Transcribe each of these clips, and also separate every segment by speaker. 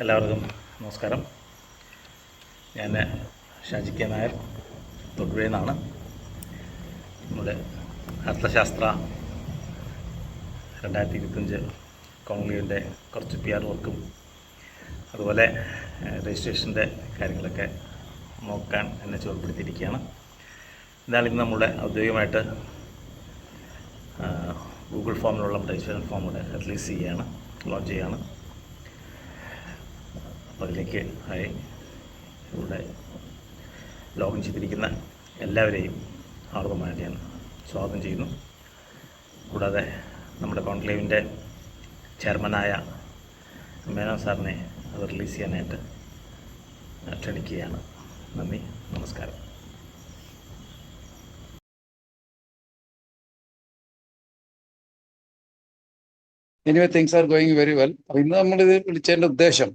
Speaker 1: എല്ലാവർക്കും നമസ്കാരം. ഞാൻ ഷാജി കെ നായർ, തൊടുപുഴയിൽ നിന്നാണ്. നമ്മുടെ അർത്ഥശാസ്ത്ര 2025 കോൺക്ലേവിൻ്റെ കുറച്ച് PR വർക്കും അതുപോലെ രജിസ്ട്രേഷൻ്റെ കാര്യങ്ങളൊക്കെ നോക്കാൻ എന്നെ ചുമതലപ്പെടുത്തിയിരിക്കുകയാണ്. എന്നാൽ ഇന്ന് നമ്മുടെ ഔദ്യോഗികമായിട്ട് ഗൂഗിൾ ഫോമിലുള്ള രജിസ്ട്രേഷൻ ഫോം കൂടെ റിലീസ് ചെയ്യുകയാണ്, ലോഞ്ച് ചെയ്യുകയാണ്. അപ്പോൾ അതിലേക്ക് ഇവിടെ ലോഗിൻ ചെയ്തിരിക്കുന്ന എല്ലാവരെയും ഹാർദവമായിട്ട് ഞാൻ സ്വാഗതം ചെയ്യുന്നു. കൂടാതെ നമ്മുടെ കോൺക്ലേവിൻ്റെ ചെയർമാനായ മേനോൻ സാറിനെ അത് റിലീസ് ചെയ്യാനായിട്ട് ക്ഷണിക്കുകയാണ്. നന്ദി, നമസ്കാരം.
Speaker 2: Anyway things are going very well. അപ്പോൾ ഇന്ന് നമ്മളിത് വിളിച്ചതിൻ്റെ ഉദ്ദേശം,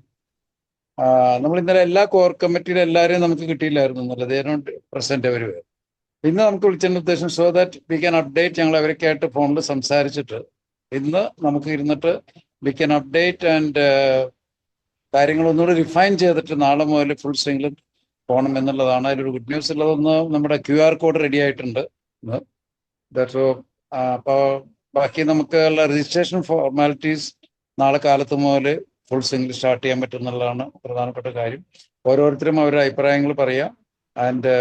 Speaker 2: നമ്മൾ ഇന്നലെ എല്ലാ കോർ കമ്മിറ്റിയുടെ എല്ലാവരെയും നമുക്ക് കിട്ടിയില്ലായിരുന്നു എന്നുള്ളത്. നോട്ട് പ്രസന്റ് അവർ. ഇന്ന് നമുക്ക് വിളിച്ചതിൻ്റെ ഉദ്ദേശം so that we can update. ഞങ്ങൾ അവരൊക്കെ ആയിട്ട് ഫോണിൽ സംസാരിച്ചിട്ട് ഇന്ന് നമുക്ക് ഇരുന്നിട്ട് വി ക്യാൻ അപ്ഡേറ്റ് ആൻഡ് കാര്യങ്ങളൊന്നുകൂടി റിഫൈൻ ചെയ്തിട്ട് നാളെ മുതൽ ഫുൾ സ്വിംഗിൽ പോകണം എന്നുള്ളതാണ്. അതിലൊരു ഗുഡ് ന്യൂസ് ഉള്ളതൊന്ന്, നമ്മുടെ QR കോഡ് റെഡി ആയിട്ടുണ്ട്. അപ്പോൾ ബാക്കി നമുക്ക് ഉള്ള രജിസ്ട്രേഷൻ ഫോർമാലിറ്റീസ് നാളെ കാലത്ത് മുതൽ ഫുൾ സ്വിംഗിൽ സ്റ്റാർട്ട് ചെയ്യാൻ പറ്റും എന്നുള്ളതാണ് പ്രധാനപ്പെട്ട കാര്യം. ഓരോരുത്തരും അവരുടെ അഭിപ്രായങ്ങൾ പറയാം. ആൻഡ്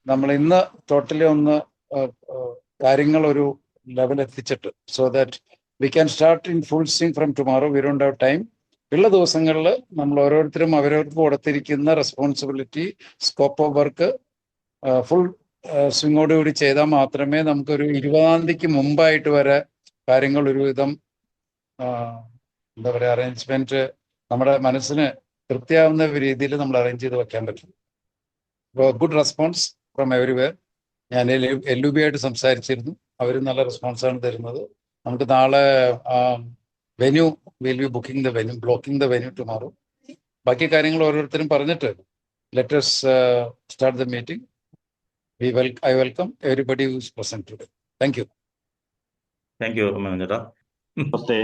Speaker 2: നമ്മൾ ഇന്ന് ടോട്ടലി ഒന്ന് കാര്യങ്ങൾ ഒരു ലെവൽ എത്തിച്ചിട്ട് so that we can start in full swing from tomorrow. We don't have time. ഉള്ള ദിവസങ്ങളിൽ നമ്മൾ ഓരോരുത്തരും അവരവർക്ക് കൊടുത്തിരിക്കുന്ന responsibility, scope of work full സ്വിങ്ങോടുകൂടി ചെയ്താൽ മാത്രമേ നമുക്കൊരു 20-ാം തീയതിക്ക് മുമ്പായിട്ട് വരെ കാര്യങ്ങൾ ഒരുവിധം എന്താ പറയുക, അറേഞ്ച്മെന്റ് നമ്മുടെ മനസ്സിന് തൃപ്തിയാവുന്ന രീതിയിൽ നമ്മൾ അറേഞ്ച് ചെയ്ത് വെക്കാൻ പറ്റും. Good response from everywhere. ഞാൻ LUB ആയിട്ട് സംസാരിച്ചിരുന്നു. അവരും നല്ല റെസ്പോൺസാണ് തരുന്നത്. നമുക്ക് നാളെ venue will be blocking the venue tomorrow. ബാക്കി കാര്യങ്ങൾ ഓരോരുത്തരും പറഞ്ഞിട്ട് let us start the meeting. I welcome everybody who is present today. Thank you.
Speaker 1: Thank you Menon.
Speaker 3: നമസ്തേ.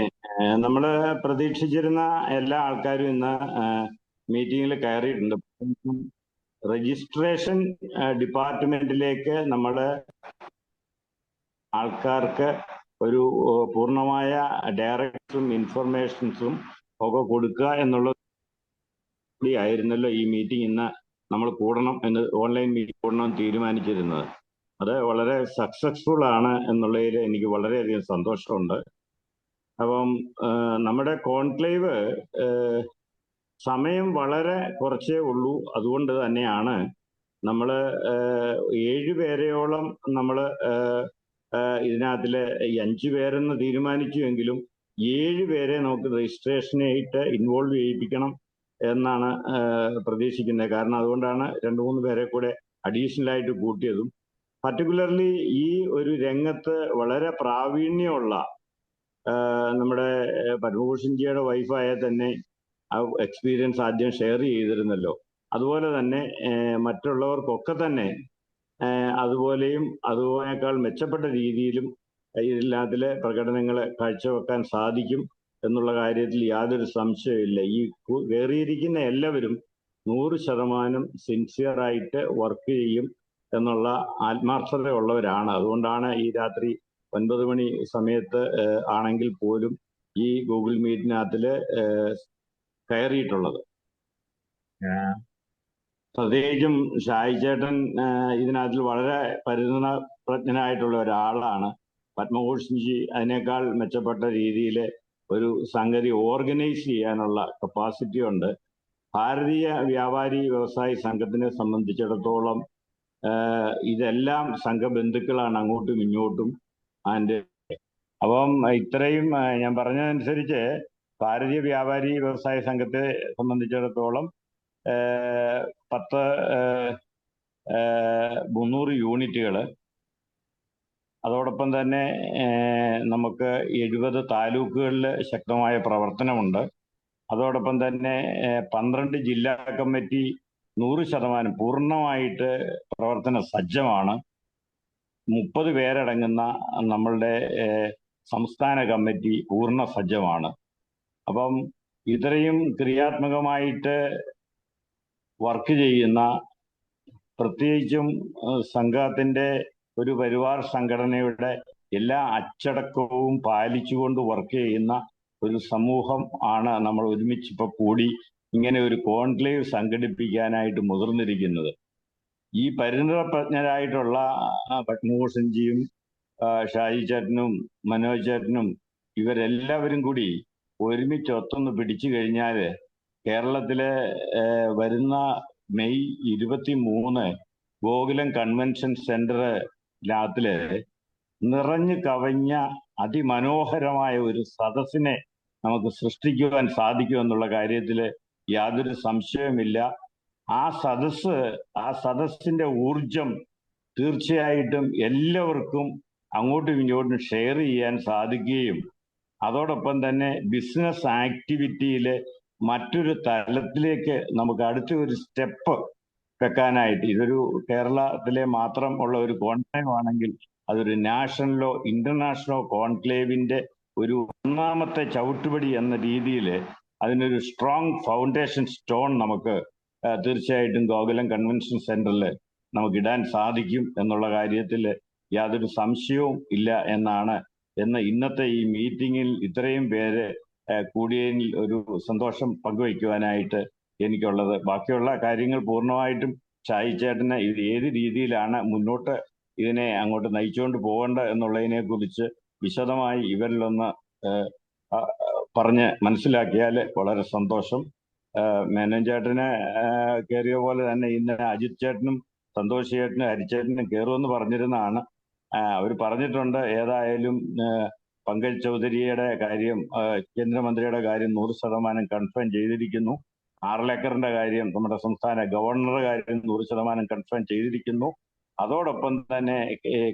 Speaker 3: നമ്മള് പ്രതീക്ഷിച്ചിരുന്ന എല്ലാ ആൾക്കാരും ഇന്ന് മീറ്റിങ്ങിൽ കയറിയിട്ടുണ്ട്. രജിസ്ട്രേഷൻ ഡിപ്പാർട്ട്മെന്റിലേക്ക് നമ്മള് ആൾക്കാർക്ക് ഒരു പൂർണ്ണമായ ഡയറക്ടറും ഇൻഫർമേഷൻസും ഒക്കെ കൊടുക്കുക എന്നുള്ളത് ആയിരുന്നല്ലോ ഈ മീറ്റിംഗ് ഇന്ന് നമ്മൾ കൂടണം എന്ന്, ഓൺലൈൻ മീറ്റിംഗ് കൂടണം തീരുമാനിച്ചിരുന്നത്. അത് വളരെ സക്സസ്ഫുൾ ആണ് എന്നുള്ളതിൽ എനിക്ക് വളരെയധികം സന്തോഷമുണ്ട്. അപ്പം നമ്മുടെ കോൺക്ലേവ് സമയം വളരെ കുറച്ചേ ഉള്ളൂ. അതുകൊണ്ട് തന്നെയാണ് നമ്മൾ 7 പേരെയോളം നമ്മൾ ഇതിനകത്തില് 5 പേരെന്ന് തീരുമാനിച്ചുവെങ്കിലും 7 പേരെ നമുക്ക് രജിസ്ട്രേഷനായിട്ട് ഇൻവോൾവ് ചെയ്യിപ്പിക്കണം എന്നാണ് പ്രതീക്ഷിക്കുന്നത്. കാരണം അതുകൊണ്ടാണ് 2-3 പേരെ കൂടെ അഡീഷണൽ ആയിട്ട് കൂട്ടിയതും. പർട്ടിക്കുലർലി ഈ ഒരു രംഗത്ത് വളരെ പ്രാവീണ്യമുള്ള നമ്മുടെ പത്മഭൂഷൺജിയുടെ വൈഫായ തന്നെ ആ എക്സ്പീരിയൻസ് ആദ്യം ഷെയർ ചെയ്തിരുന്നല്ലോ. അതുപോലെ തന്നെ മറ്റുള്ളവർക്കൊക്കെ തന്നെ അതുപോലെയും അതുപോലെക്കാൾ മെച്ചപ്പെട്ട രീതിയിലും ഇതിനകത്തിലെ പ്രകടനങ്ങൾ കാഴ്ചവെക്കാൻ സാധിക്കും എന്നുള്ള കാര്യത്തിൽ യാതൊരു സംശയമില്ല. ഈ കയറിയിരിക്കുന്ന എല്ലാവരും 100% സിൻസിയറായിട്ട് വർക്ക് ചെയ്യും എന്നുള്ള ആത്മാർത്ഥത ഉള്ളവരാണ്. അതുകൊണ്ടാണ് ഈ രാത്രി 9 മണി സമയത്ത് ആണെങ്കിൽ പോലും ഈ ഗൂഗിൾ മീറ്റിനകത്തിൽ കയറിയിട്ടുള്ളത്. പ്രത്യേകിച്ചും ഷായി ചേട്ടൻ ഇതിനകത്തിൽ വളരെ പരിണതപ്രജ്ഞനായിട്ടുള്ള ഒരാളാണ്. പത്മഭൂഷൺജി അതിനേക്കാൾ മെച്ചപ്പെട്ട രീതിയിൽ ഒരു സംഗതി ഓർഗനൈസ് ചെയ്യാനുള്ള കപ്പാസിറ്റി ഉണ്ട്. ഭാരതീയ വ്യാപാരി വ്യവസായി സംഘത്തിനെ സംബന്ധിച്ചിടത്തോളം ഇതെല്ലാം സംഘബന്ധുക്കളാണ് അങ്ങോട്ടും ഇങ്ങോട്ടും. അപ്പം ഇത്രയും ഞാൻ പറഞ്ഞതനുസരിച്ച് ഭാരതീയ വ്യാപാരി വ്യവസായ സംഘത്തെ സംബന്ധിച്ചിടത്തോളം 300 യൂണിറ്റുകൾ, അതോടൊപ്പം തന്നെ നമുക്ക് 70 താലൂക്കുകളിൽ ശക്തമായ പ്രവർത്തനമുണ്ട്. അതോടൊപ്പം തന്നെ 12 ജില്ലാ കമ്മിറ്റി 100% പൂർണ്ണമായിട്ട് പ്രവർത്തന സജ്ജമാണ്. 30 പേരടങ്ങുന്ന നമ്മളുടെ സംസ്ഥാന കമ്മിറ്റി പൂർണ്ണ സജ്ജമാണ്. അപ്പം ഇത്രയും ക്രിയാത്മകമായിട്ട് വർക്ക് ചെയ്യുന്ന, പ്രത്യേകിച്ചും സംഘത്തിന്റെ ഒരു പരിവാർ സംഘടനയുടെ എല്ലാ അച്ചടക്കവും പാലിച്ചുകൊണ്ട് വർക്ക് ചെയ്യുന്ന ഒരു സമൂഹം ആണ് നമ്മൾ ഒരുമിച്ച് ഇപ്പൊ കൂടി ഇങ്ങനെ ഒരു കോൺക്ലേവ് സംഘടിപ്പിക്കാനായിട്ട് മുതിർന്നിരിക്കുന്നത്. ഈ പരിണിതപ്രജ്ഞരായിട്ടുള്ള പത്മഭൂഷൺജിയും ഷാജി ചേട്ടനും മനോജ് ചേട്ടനും ഇവരെല്ലാവരും കൂടി ഒരുമിച്ച് ഒത്തൊന്ന് പിടിച്ചു കഴിഞ്ഞാൽ കേരളത്തിലെ വരുന്ന മെയ് 23 ഗോകുലം കൺവെൻഷൻ സെന്ററിനകത്തില് നിറഞ്ഞു കവിഞ്ഞ അതിമനോഹരമായ ഒരു സദസ്സിനെ നമുക്ക് സൃഷ്ടിക്കുവാൻ സാധിക്കുമെന്നുള്ള കാര്യത്തിൽ യാതൊരു സംശയവുമില്ല. ആ സദസ്സിന്റെ ഊർജം തീർച്ചയായിട്ടും എല്ലാവർക്കും അങ്ങോട്ടും ഇങ്ങോട്ടും ഷെയർ ചെയ്യാൻ സാധിക്കുകയും അതോടൊപ്പം തന്നെ ബിസിനസ് ആക്ടിവിറ്റിയിൽ മറ്റൊരു തലത്തിലേക്ക് നമുക്ക് അടുത്ത ഒരു സ്റ്റെപ്പ് വെക്കാനായിട്ട്, ഇതൊരു കേരളത്തിലെ മാത്രം ഉള്ള ഒരു കോൺക്ലേവ് ആണെങ്കിൽ അതൊരു നാഷണലോ ഇന്റർനാഷണലോ കോൺക്ലേവിന്റെ ഒരു ഒന്നാമത്തെ ചവിട്ടുപടി എന്ന രീതിയിൽ അതിനൊരു സ്ട്രോങ് ഫൗണ്ടേഷൻ സ്റ്റോൺ നമുക്ക് തീർച്ചയായിട്ടും ഗോകുലം കൺവെൻഷൻ സെന്ററിൽ നമുക്ക് ഇടാൻ സാധിക്കും എന്നുള്ള കാര്യത്തിൽ യാതൊരു സംശയവും ഇല്ല എന്നാണ്. ഇന്നത്തെ ഈ മീറ്റിങ്ങിൽ ഇത്രയും പേര് കൂടിയതിൽ ഒരു സന്തോഷം പങ്കുവയ്ക്കുവാനായിട്ട് എനിക്കുള്ളത്. ബാക്കിയുള്ള കാര്യങ്ങൾ പൂർണ്ണമായിട്ടും ഷാജി ചേട്ടന് ഇത് ഏത് രീതിയിലാണ് മുന്നോട്ട് ഇതിനെ അങ്ങോട്ട് നയിച്ചുകൊണ്ട് പോകേണ്ട എന്നുള്ളതിനെ കുറിച്ച് വിശദമായി ഇവരിലൊന്ന് പറഞ്ഞ് മനസ്സിലാക്കിയാൽ വളരെ സന്തോഷം. മേനോൻ ചേട്ടന് കയറിയ പോലെ തന്നെ ഇന്ന് അജിത് ചേട്ടനും സന്തോഷ് ചേട്ടനും ഹരിച്ചേട്ടനും കയറുമെന്ന് പറഞ്ഞിരുന്നതാണ്. അവർ പറഞ്ഞിട്ടുണ്ട് ഏതായാലും പങ്കജ് ചൗധരിയുടെ കാര്യം, കേന്ദ്രമന്ത്രിയുടെ കാര്യം 100% കൺഫേം ചെയ്തിരിക്കുന്നു. ആർലേക്കറിന്റെ കാര്യം നമ്മുടെ സംസ്ഥാന ഗവർണറുടെ കാര്യം 100% കൺഫേം ചെയ്തിരിക്കുന്നു. അതോടൊപ്പം തന്നെ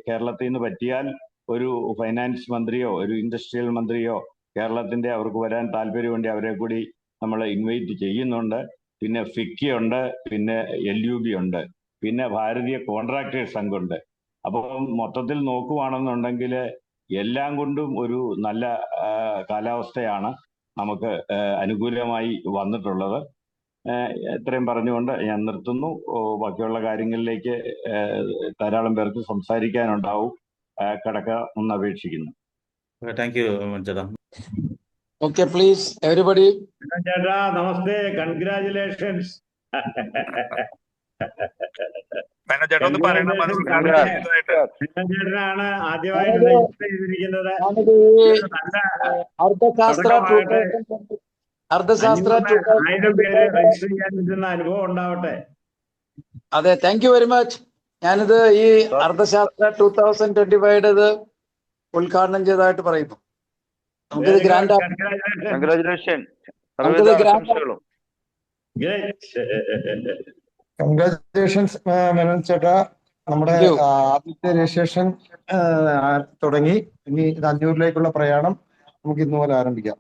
Speaker 3: കേരളത്തിൽ നിന്ന് പറ്റിയാൽ ഒരു ഫൈനാൻസ് മന്ത്രിയോ ഒരു ഇൻഡസ്ട്രിയൽ മന്ത്രിയോ കേരളത്തിന്റെ അവർക്ക് വരാൻ താല്പര്യമുണ്ട്, അവരെ കൂടി നമ്മൾ ഇൻവൈറ്റ് ചെയ്യുന്നുണ്ട്. പിന്നെ ഫിക്കി ഉണ്ട്, പിന്നെ LUB ഉണ്ട്, പിന്നെ ഭാരതീയ കോൺട്രാക്ടേഴ്സ് സംഘമുണ്ട്. അപ്പോൾ മൊത്തത്തിൽ നോക്കുവാണെന്നുണ്ടെങ്കിൽ എല്ലാം കൊണ്ടും ഒരു നല്ല കാലാവസ്ഥയാണ് നമുക്ക് അനുകൂലമായി വന്നിട്ടുള്ളത്. ഇത്രയും പറഞ്ഞുകൊണ്ട് ഞാൻ നിർത്തുന്നു. ബാക്കിയുള്ള കാര്യങ്ങളിലേക്ക് ധാരാളം പേർക്ക് സംസാരിക്കാനുണ്ടാവും. കടക്കാമെന്ന് അപേക്ഷിക്കുന്നു.
Speaker 1: താങ്ക് യു ചേട്ടാ.
Speaker 2: Okay, please everybody.
Speaker 3: ചേട്ടാ നമസ്തേ, കൺഗ്രാജുലേഷൻസ്. ചേട്ടനാണ് ആദ്യമായിട്ട് രജിസ്റ്റർ ചെയ്തിരിക്കുന്നത്.
Speaker 2: അർത്ഥശാസ്ത്ര
Speaker 3: 1000 പേര് രജിസ്റ്റർ ചെയ്യാൻ പറ്റുന്ന അനുഭവം ഉണ്ടാവട്ടെ.
Speaker 2: അതെ, താങ്ക് യു വെരി മച്ച്. ഞാനിത് ഈ അർത്ഥശാസ്ത്ര 2025 ഉദ്ഘാടനം ചെയ്തതായിട്ട് പറയുന്നു. നമുക്കിത് ഗ്രാൻഡ്
Speaker 4: കൺഗ്രാജുലേഷൻസ് മനോജ് ചേട്ടാ. നമ്മുടെ ആദ്യത്തെ രജിസ്ട്രേഷൻ തുടങ്ങി. ഇനി ഇത് 500ലേക്കുള്ള പ്രയാണം നമുക്ക് ഇന്ന് പോലെ ആരംഭിക്കാം.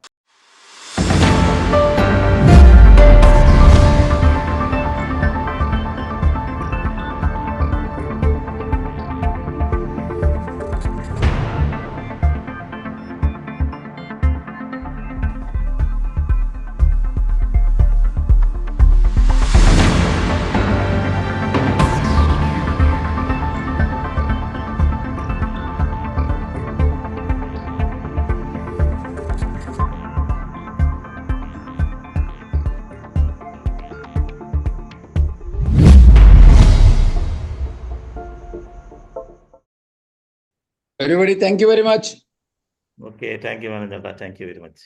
Speaker 2: Everybody, thank you very much.
Speaker 1: Okay, thank you, Manoj. Thank you very much.